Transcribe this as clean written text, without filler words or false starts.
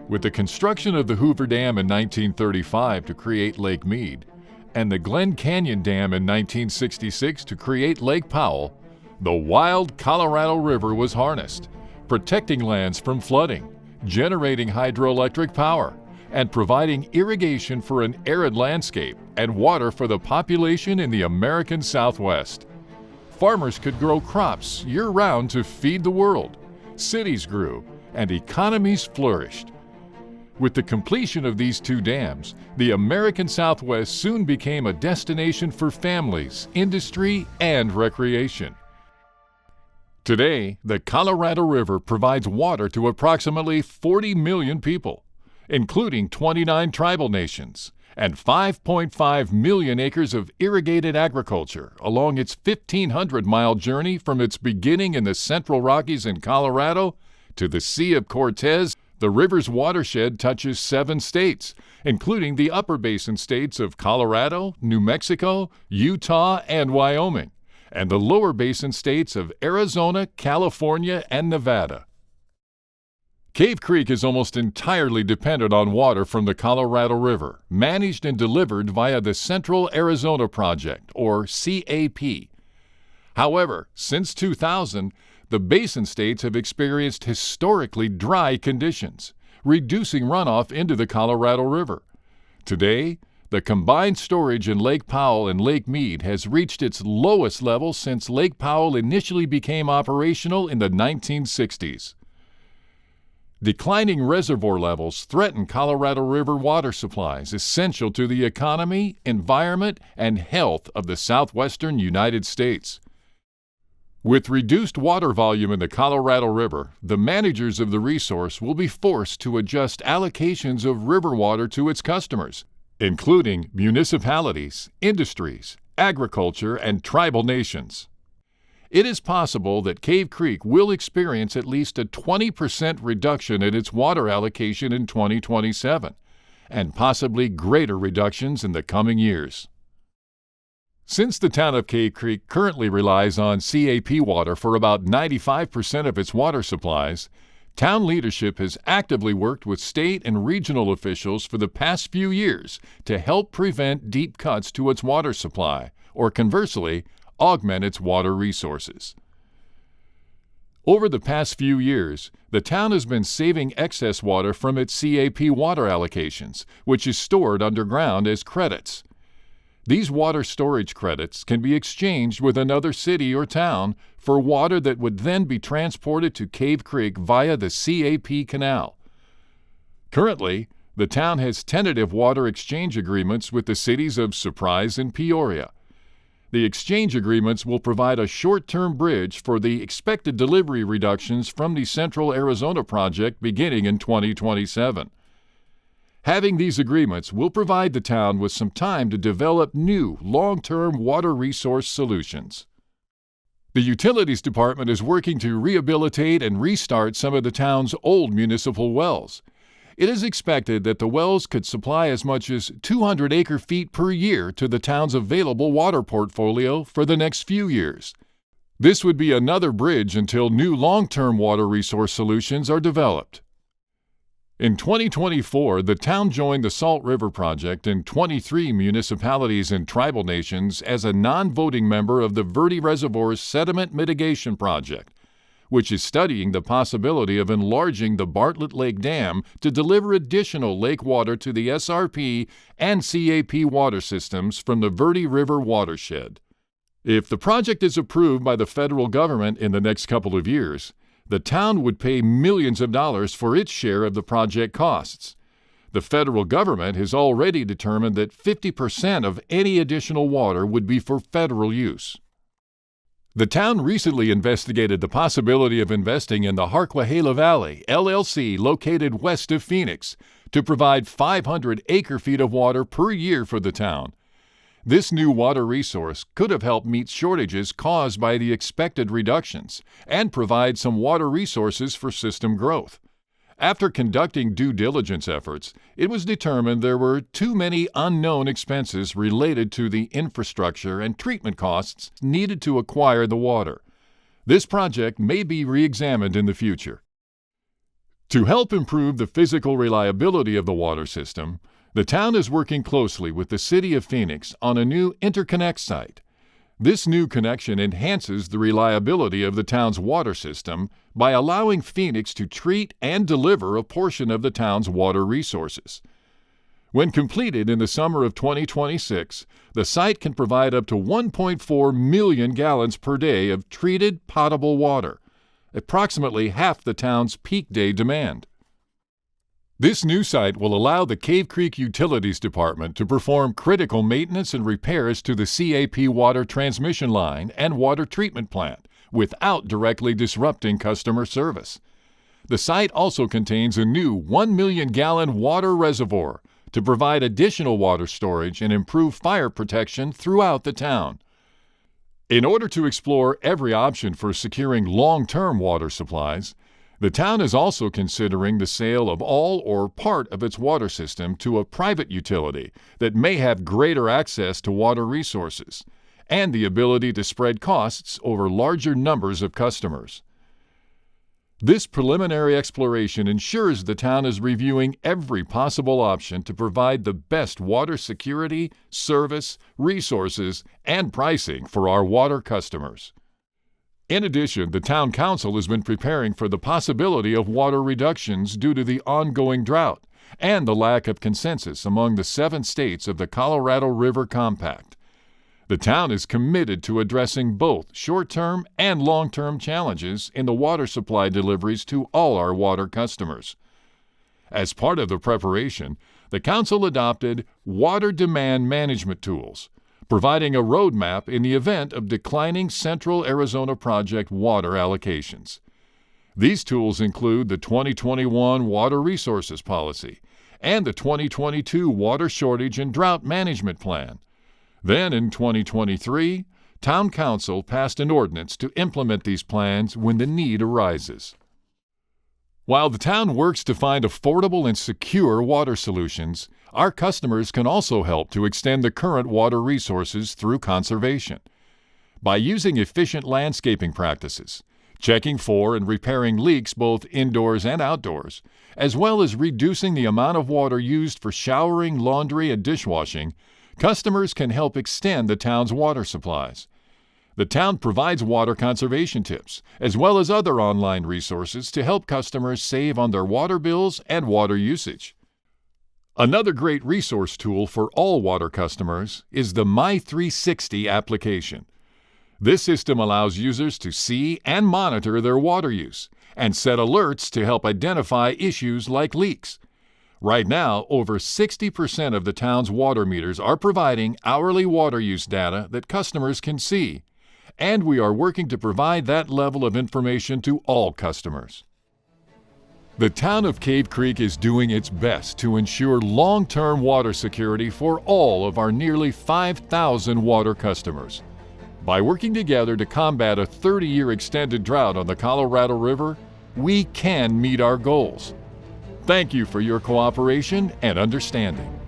With the construction of the Hoover Dam in 1935 to create Lake Mead and the Glen Canyon Dam in 1966 to create Lake Powell, the wild Colorado River was harnessed, protecting lands from flooding, generating hydroelectric power, and providing irrigation for an arid landscape and water for the population in the American Southwest. Farmers could grow crops year-round to feed the world. Cities grew, and economies flourished. With the completion of these two dams, the American Southwest soon became a destination for families, industry, and recreation. Today, the Colorado River provides water to approximately 40 million people, including 29 tribal nations, and 5.5 million acres of irrigated agriculture along its 1,500-mile journey from its beginning in the Central Rockies in Colorado to the Sea of Cortez. The river's watershed touches 7 states, including the upper basin states of Colorado, New Mexico, Utah, and Wyoming, and the lower basin states of Arizona, California, and Nevada. Cave Creek is almost entirely dependent on water from the Colorado River, managed and delivered via the Central Arizona Project, or CAP. However, since 2000, the basin states have experienced historically dry conditions, reducing runoff into the Colorado River. Today, the combined storage in Lake Powell and Lake Mead has reached its lowest level since Lake Powell initially became operational in the 1960s. Declining reservoir levels threaten Colorado River water supplies essential to the economy, environment, and health of the southwestern United States. With reduced water volume in the Colorado River, the managers of the resource will be forced to adjust allocations of river water to its customers, including municipalities, industries, agriculture, and tribal nations. It is possible that Cave Creek will experience at least a 20% reduction in its water allocation in 2027, and possibly greater reductions in the coming years. Since the town of Cave Creek currently relies on CAP water for about 95% of its water supplies, town leadership has actively worked with state and regional officials for the past few years to help prevent deep cuts to its water supply, or conversely, augment its water resources. Over the past few years, the town has been saving excess water from its CAP water allocations, which is stored underground as credits. These water storage credits can be exchanged with another city or town for water that would then be transported to Cave Creek via the CAP canal. Currently, the town has tentative water exchange agreements with the cities of Surprise and Peoria. The exchange agreements will provide a short-term bridge for the expected delivery reductions from the Central Arizona Project beginning in 2027. Having these agreements will provide the town with some time to develop new, long-term water resource solutions. The Utilities Department is working to rehabilitate and restart some of the town's old municipal wells. It is expected that the wells could supply as much as 200 acre-feet per year to the town's available water portfolio for the next few years. This would be another bridge until new long-term water resource solutions are developed. In 2024, the town joined the Salt River Project in 23 municipalities and tribal nations as a non-voting member of the Verde Reservoir's Sediment Mitigation Project, which is studying the possibility of enlarging the Bartlett Lake Dam to deliver additional lake water to the SRP and CAP water systems from the Verde River watershed. If the project is approved by the federal government in the next couple of years, the town would pay millions of dollars for its share of the project costs. The federal government has already determined that 50% of any additional water would be for federal use. The town recently investigated the possibility of investing in the Harquahala Valley, LLC, located west of Phoenix, to provide 500 acre-feet of water per year for the town. This new water resource could have helped meet shortages caused by the expected reductions and provide some water resources for system growth. After conducting due diligence efforts, it was determined there were too many unknown expenses related to the infrastructure and treatment costs needed to acquire the water. This project may be re-examined in the future. To help improve the physical reliability of the water system, the town is working closely with the City of Phoenix on a new interconnect site. This new connection enhances the reliability of the town's water system by allowing Phoenix to treat and deliver a portion of the town's water resources. When completed in the summer of 2026, the site can provide up to 1.4 million gallons per day of treated potable water, approximately half the town's peak day demand. This new site will allow the Cave Creek Utilities Department to perform critical maintenance and repairs to the CAP water transmission line and water treatment plant without directly disrupting customer service. The site also contains a new 1 million gallon water reservoir to provide additional water storage and improve fire protection throughout the town. In order to explore every option for securing long-term water supplies, the town is also considering the sale of all or part of its water system to a private utility that may have greater access to water resources and the ability to spread costs over larger numbers of customers. This preliminary exploration ensures the town is reviewing every possible option to provide the best water security, service, resources, and pricing for our water customers. In addition, the Town Council has been preparing for the possibility of water reductions due to the ongoing drought and the lack of consensus among the 7 states of the Colorado River Compact. The town is committed to addressing both short-term and long-term challenges in the water supply deliveries to all our water customers. As part of the preparation, the Council adopted water demand management tools, providing a roadmap in the event of declining Central Arizona Project water allocations. These tools include the 2021 Water Resources Policy and the 2022 Water Shortage and Drought Management Plan. Then, in 2023, Town Council passed an ordinance to implement these plans when the need arises. While the town works to find affordable and secure water solutions, our customers can also help to extend the current water resources through conservation. By using efficient landscaping practices, checking for and repairing leaks both indoors and outdoors, as well as reducing the amount of water used for showering, laundry, and dishwashing, customers can help extend the town's water supplies. The town provides water conservation tips, as well as other online resources to help customers save on their water bills and water usage. Another great resource tool for all water customers is the My360 application. This system allows users to see and monitor their water use and set alerts to help identify issues like leaks. Right now, over 60% of the town's water meters are providing hourly water use data that customers can see, and we are working to provide that level of information to all customers. The town of Cave Creek is doing its best to ensure long-term water security for all of our nearly 5,000 water customers. By working together to combat a 30-year extended drought on the Colorado River, we can meet our goals. Thank you for your cooperation and understanding.